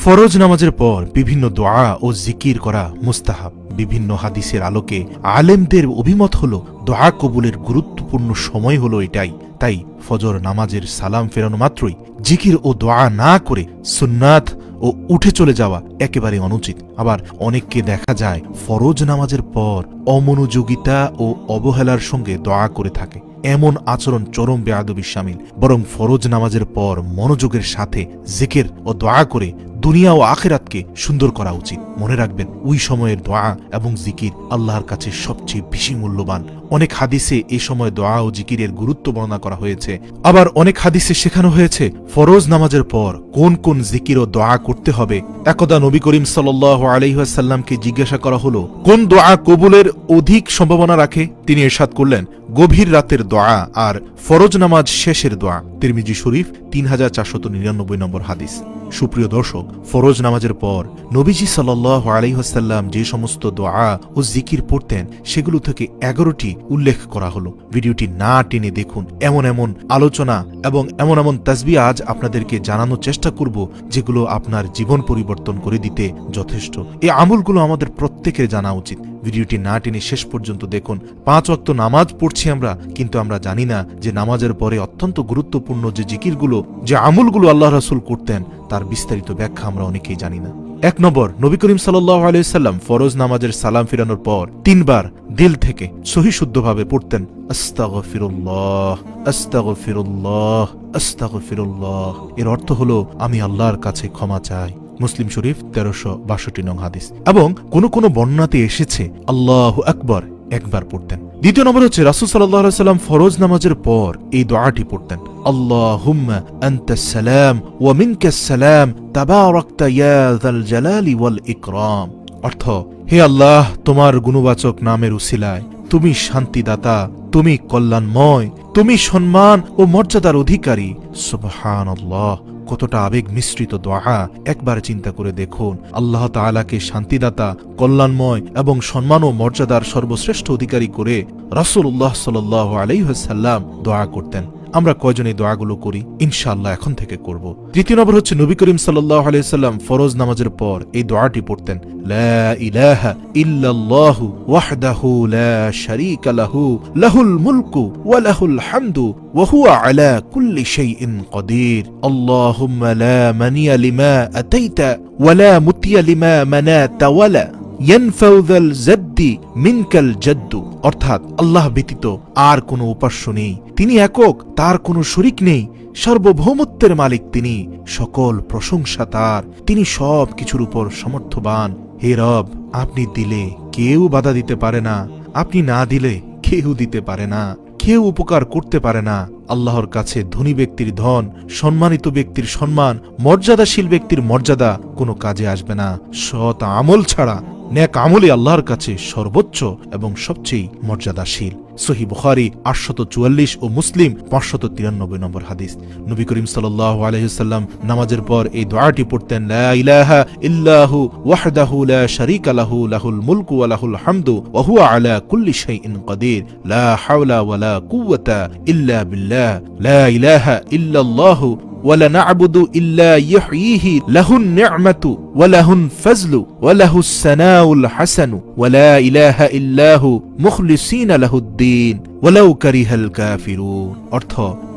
ফরজ নামাজের পর বিভিন্ন দোয়া ও জিকির করা মুস্তাহাব। বিভিন্ন হাদিসের আলোকে আলেমদের অভিমত হল দোয়া কবুলের গুরুত্বপূর্ণ সময় হলো এটাই। তাই ফজর নামাজের সালাম ফেরানো মাত্রই জিকির ও দোয়া না করে সুন্নাত ও উঠে চলে যাওয়া একেবারে অনুচিত। আবার অনেককে দেখা যায় ফরজ নামাজের পর অমনোযোগিতা ও অবহেলার সঙ্গে দোয়া করে থাকে। এমন আচরণ চরম বেয়াদবির শামিল। বরং ফরজ নামাজের পর মনোযোগের সাথে জিকির ও দোয়া করে দুনিয়া ও আখিরাতকে সুন্দর করা উচিত। মনে রাখবেন, ওই সময়ের দোয়া এবং জিকির আল্লাহর কাছে সবচেয়ে বেশি মূল্যবান। অনেক হাদিসে এই সময় দোয়া ও জিকিরের গুরুত্ব বর্ণনা করা হয়েছে। আবার অনেক হাদিসে শেখানো হয়েছে ফরজ নামাজের পর কোন কোন জিকির ও দোয়া করতে হবে। একদা নবী করিম সাল্লাল্লাহু আলাইহি ওয়াসাল্লামকে জিজ্ঞাসা করা হলো, কোন দোয়া কবুলের অধিক সম্ভাবনা রাখে? তিনি ইরশাদ করলেন, গভীর রাতের দোয়া আর ফরজ নামাজ শেষের দোয়া। তিরমিজি শরীফ 3499 নম্বর হাদিস। সুপ্রিয় দর্শক, ফরজ নামাজের পর নবীজি সাল্লাল্লাহু আলাইহি ওয়াসাল্লাম যে সমস্ত দোয়া ও জিকির পড়তেন সেগুলো থেকে 11টি উল্লেখ করা হলো। ভিডিওটি না টেনে দেখুন। এমন এমন আলোচনা এবং এমন এমন তাসবিহ আজ আপনাদেরকে জানানোর চেষ্টা করব যেগুলো আপনার জীবন পরিবর্তন করে দিতে যথেষ্ট। এই আমলগুলো আমাদের প্রত্যেকের জানা উচিত। ভিডিওটি না টেনে শেষ পর্যন্ত দেখুন। 5 ওয়াক্ত নামাজ পড়ছি আমরা, কিন্তু আমরা জানি না যে নামাজের পরে অত্যন্ত গুরুত্বপূর্ণ যে জিকিরগুলো, যে আমলগুলো আল্লাহ রাসূল করতেন তার বিস্তারিত ব্যাখ্যা আমরা অনেকেই জানি না। 1 নম্বর, নবী করিম সাল্লাল্লাহু আলাইহি ওয়াসাল্লাম ফরজ নামাজের সালাম ফিরানোর পর 3 বার দিল থেকে সহি শুদ্ধভাবে পড়তেন, আস্তাগফিরুল্লাহ আস্তাগফিরুল্লাহ আস্তাগফিরুল্লাহ। এর অর্থ হলো আমি আল্লাহর কাছে ক্ষমা চাই। মুসলিম শরীফ 1362 নং হাদিস। এবং কোন কোন বর্ণনাতে এসেছে আল্লাহু আকবার একবার পড়তেন। 2 নম্বর হচ্ছে রাসূল সাল্লাল্লাহু আলাইহি ওয়াসাল্লাম ফরজ নামাজের পর এই দোয়াটি পড়তেন, আল্লাহুম্মা আনতাস সালাম ওয়া মিনকাস সালাম তাবারাকতা ইয়া যাল জালালি ওয়াল ইকরাম। অর্থ, হে আল্লাহ, তোমার গুণবাচক নামের উসিলায় তুমি শান্তিদাতা, তুমি কল্যাণময়, তুমি সম্মান ও মর্যাদার অধিকারী। সুবহানাল্লাহ, কতটা আবেগ মিশ্রিত দোয়া। একবার চিন্তা করে দেখুন, আল্লাহ তাআলাকে শান্তিদাতা, কল্যাণময় এবং সম্মান ও মর্যাদার সর্বশ্রেষ্ঠ অধিকারী করে রাসূলুল্লাহ সাল্লাল্লাহু আলাইহি ওয়াসাল্লাম দোয়া করতেন। আমরা কয়জন এই দোয়াগুলো করি? ইনশাআল্লাহ এখন থেকে করব। 3 নম্বর হচ্ছে নবী করিম সাল্লাল্লাহু আলাইহি ওয়াসাল্লাম ফরজ নামাজের পর এই দোয়াটি পড়তেন, লা ইলাহা ইল্লাল্লাহু ওয়াহদাহু লা শারীকা লাহু লাহুল মুলকু ওয়া লাহুল হামদু ওয়া হুয়া আলা কুল্লি শাইইন কাদির। আল্লাহুম্মা লা মানিয়া লিমা আতাইতা ওয়া লা মুতিয়া লিমা মানাতা ওয়া লা ইয়ানফাউ যাল জাদ্দি মিনকাল জাদ্দু। অর্থাৎ আল্লাহ ব্যতীত আর কোনো উপাস্য নেই, তিনি একক, তার কোনো শরীক নেই, সার্বভৌমত্বের মালিক তিনি, সকল প্রশংসা তার, তিনি সব কিছুর উপর সমর্থবান। হে রব, আপনি দিলে কেউ বাধা দিতে পারে না, আপনি না দিলে কেউ দিতে পারে না, কেউ উপকার করতে পারে না। আল্লাহর কাছে ধনী ব্যক্তির ধন, সম্মানিত ব্যক্তির সম্মান, মর্যাদাশীল ব্যক্তির মর্যাদা কোনো কাজে আসবে না। সৎ আমল ছাড়া নেক আমলই আল্লাহর কাছে সর্বোচ্চ এবং সবচেয়ে মর্যাদাশীল। সহিহ বুখারী 844 ও মুসলিম 593 নম্বর হাদিস। নবী করিম সাল্লাল্লাহু আলাইহি ওয়াসাল্লাম নামাজের পর এই দোয়াটি পড়তেন, লা ইলাহা ইল্লাহু ওয়াহদাহু লা শারীকা লাহু লাহুল মুলকু ওয়া লাহুল হামদু ওয়া হুয়া আলা কুল্লি শাইইন কাদির লা হাওলা ওয়া লা কুওয়াতা ইল্লা বিল্লাহ লা ইলাহা ইল্লাল্লাহু ওয়ালা না'বুদু ইল্লা ইহয়িহি লাহুন নি'মাতু ওয়া লাহুন ফাজলু ওয়া লাহুস সানাউল হাসানু ওয়া লা ইলাহা ইল্লাহু মুখলিসিনা লাহুদ্দিন ওয়ালাউ কারিহাল কাফিরুন। অর্থ,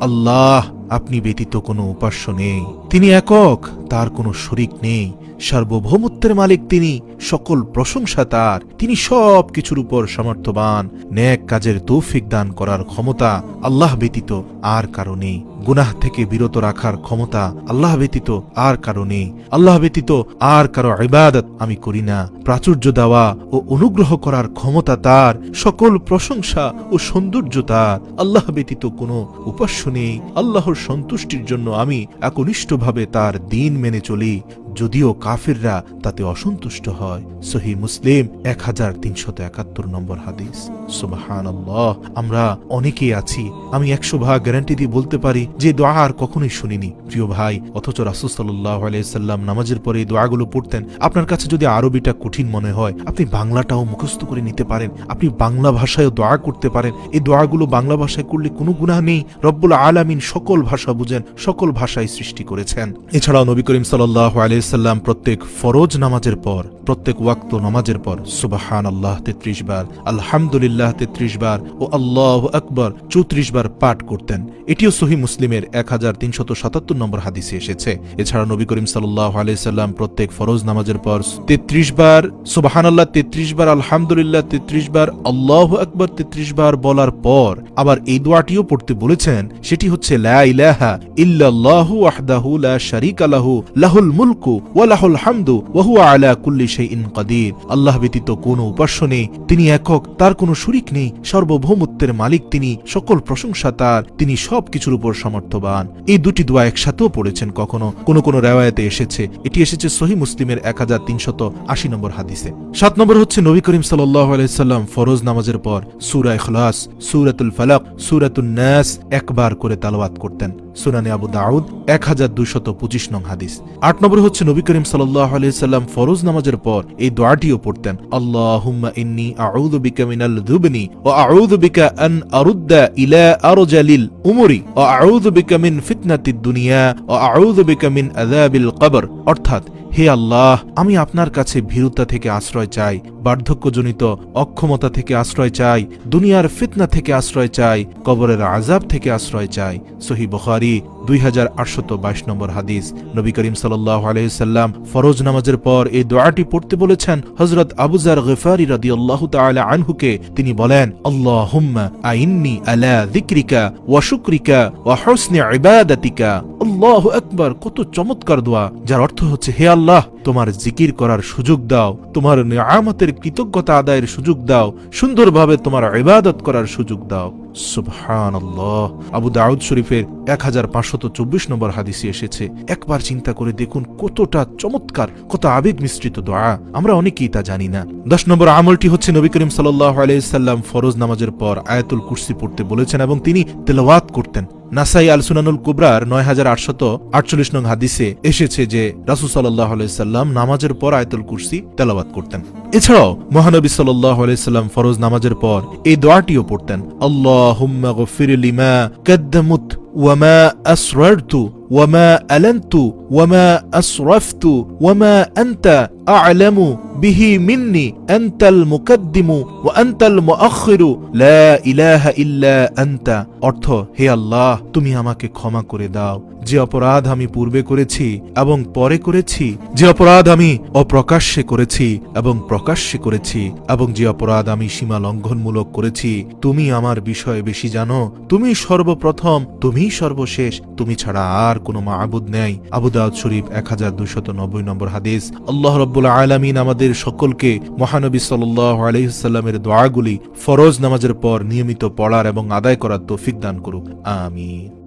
আল্লাহ, আপনি ব্যতীত কোনো উপাস্য নেই, তিনি একক, তার কোনো শরীক নেই, সার্বভৌমত্বের মালিক তিনি, সকল প্রশংসা তার, তিনি সব কিছুর উপর সমর্থবান। নেক কাজের তৌফিক দান করার ক্ষমতা আল্লাহ ব্যতীত আর কারো নেই, গুনাহ থেকে বিরত রাখার ক্ষমতা আল্লাহ ব্যতীত আর কারো নেই, আল্লাহ ব্যতীত আর কারো ইবাদত আমি করি না, প্রাচুর্য দেওয়া ও অনুগ্রহ করার ক্ষমতা তার, সকল প্রশংসা ও সৌন্দর্য তার, আল্লাহ ব্যতীত কোনো উপাস্য নেই। আল্লাহর সন্তুষ্টির জন্য আমি একনিষ্ঠভাবে তার দ্বীন মেনে চলি, যদিও কাফিররা তাতে অসন্তুষ্ট হয়। সহিহ মুসলিম 1371 নম্বর হাদিস। সুবহানাল্লাহ, আমরা অনেকেই আছি, আমি 100% গ্যারান্টি দিয়ে বলতে পারি যে দোয়া আর কখনোই শুনিনি। প্রিয় ভাই, অথচ রাসূল সাল্লাল্লাহু আলাইহি ওয়াসাল্লাম নামাজের পরে এই দোয়াগুলো পড়তেন। আপনার কাছে যদি আরবিটা কঠিন মনে হয়, আপনি বাংলাটাও মুখস্থ করে নিতে পারেন, আপনি বাংলা ভাষায় দোয়া করতে পারেন। এই দোয়াগুলো বাংলা ভাষায় করলে কোনো গুনাহ নেই। রব্বুল আলামিন সকল ভাষা বুঝেন, সকল ভাষায় সৃষ্টি করেছেন। এছাড়াও নবী করিম সাল্লাল্লাহু আলাইহি সাল্লাম প্রত্যেক ফরজ নামাজের পর, প্রত্যেক ওয়াক্ত নামাজের পর সুবহানাল্লাহ 33 বার, আলহামদুলিল্লাহ 33 বার ও আল্লাহু আকবার 34 বার পাঠ করতেন। এটিও সহিহ মুসলিমের 1377 নম্বর হাদিসে এসেছে। এছাড়া নবী করিম সাল্লাল্লাহু আলাইহি সাল্লাম প্রত্যেক ফরজ নামাজের পর 33 বার সুবহানাল্লাহ 33 বার, আলহামদুলিল্লাহ 33 বার, আল্লাহু আকবার 33 বার বলার পর আবার এই দোয়াটিও পড়তে বলেছেন, সেটি হচ্ছে লা ইলাহা ইল্লাল্লাহু ওয়াহদাহু লা শারীকা লাহু লাহুল মুলকু ওয়া লাহুল হামদু ওয়া হুয়া আলা কুল্লি শাইইন কাদির। আল্লাহ ব্যতীত কোনো উপাস্য নেই, তিনি একক, তার কোনো শরীক নেই, সার্বভৌমত্বের মালিক তিনি, সকল প্রশংসা তার, তিনি সবকিছুর উপর সমর্থবান। এই দুটি দোয়া একসাথেও পড়েছেন কখনো কোন কোন রিওয়ায়াতে এসেছে। এটি এসেছে সহিহ মুসলিমের 1380 নম্বর হাদিসে। 7 নম্বর হচ্ছে নবী করিম সাল্লাল্লাহু আলাইহি সাল্লাম ফরজ নামাজের পর সূরা ইখলাস, সূরাতুল ফালাক, সূরাতুন নাস একবার করে তেলাওয়াত করতেন। সুনানে আবু দাউদ 1225 নং হাদিস। 8 নম্বর হচ্ছে নবী করিম সাল্লাল্লাহু আলাইহি সাল্লাম ফরজ নামাজের পর এই দোয়াটিও পড়তেন, আল্লাহুম্মা ইন্নী আউযু বিকা মিনাল যুবনি ওয়া আউযু বিকা আন আরুদ্দা ইলা আরজালিল উমরি ওয়া আউযু বিকা মিন ফিতনাতিদ দুনিয়া ওয়া আউযু বিকা মিন আযাবিল কবর। অর্থাৎ, হে আল্লাহ, আমি আপনার কাছে ভীরুতা থেকে আশ্রয় চাই, বার্ধক্যজনিত অক্ষমতা থেকে আশ্রয় চাই, দুনিয়ার ফিতনা থেকে আশ্রয় চাই, কবরের আযাব থেকে আশ্রয় চাই। সহিহ বুখারী 2822 নম্বর হাদিস। নবী করিম সাল্লাল্লাহু আলাইহি সাল্লাম ফরজ নামাজের পর এই দোয়াটি পড়তে বলেছেন হযরত আবু যার গফারি রাদিয়াল্লাহু তাআলা আনহুকে। তিনি বলেন, আল্লাহুম্মা আইন্নি আলা যিকরিকা ওয়া শুকরিকা ওয়া হুসনি ইবাদাতিকা। আল্লাহু আকবার! কত চমৎকার দোয়া, যার অর্থ হচ্ছে, হে আল্লাহ, তোমার জিকির করার সুযোগ দাও, তোমার নিয়ামতের কৃতজ্ঞতা আদায়ের সুযোগ দাও, সুন্দরভাবে তোমার ইবাদত করার সুযোগ দাও। সুবহানাল্লাহ। আবু দাউদ শরীফের 1524 নম্বর হাদিসে এসেছে। একবার চিন্তা করে দেখুন কতটা চমৎকার, কত আবেগ মিশ্রিত দোয়া, আমরা অনেকেই তা জানি না। 10 নম্বর আমলটি হচ্ছে নবী করিম সাল্লাল্লাহু আলাইহি সাল্লাম ফরজ নামাজের পর আয়াতুল কুরসি পড়তে বলেছেন এবং তিনি তেলাওয়াত করতেন। নাসাই আল সুনানুল কুবরার 9848 নং হাদিসে এসেছে যে রাসূল সাল্লাল্লাহু আলাইহি সাল্লাম নামাজের পর আয়াতুল কুরসি তেলাওয়াত করতেন। এছাড়াও মহানবী সাল্লাল্লাহু আলাইহি সাল্লাম ফরজ নামাজের পর এই দোয়াটিও পড়তেন, আল্লাহুম্মা গফির লিমা কাদ্দামুত ওয়ামা আসরারতু ওয়ামা আলানতু ওয়ামা আসরাফতু ওয়ামা আনতা আ'লামু বিহি মিন্নি আনতাল মুকাদ্দিমু ওয়া আনতাল মুআখিরু লা ইলাহা ইল্লা আনতা। অর্থ, হে আল্লাহ, তুমি আমাকে ক্ষমা করে দাও যে অপরাধ আমি পূর্বে করেছি এবং পরে করেছি, যে অপরাধ আমি অপ্রকাশ্যে করেছি এবং প্রকাশ্যে করেছি, এবং যে অপরাধ আমি সীমা লঙ্ঘনমূলক করেছি। তুমি আমার বিষয়ে বেশি জানো, তুমি সর্বপ্রথম, তুমি সর্বশেষ, তুমি ছাড়া আর কোনো মাবুদ নেই। আবু দাউদ শরীফ 1290 নম্বর হাদিস। আল্লাহ রাব্বুল আলামিন আমাদের সকলকে মহানবী সাল্লাল্লাহু আলাইহি সাল্লামের দোয়াগুলি ফরজ নামাজের পর নিয়মিত পড়ার এবং আদায় করার তৌফিক দান করুক। আমিন।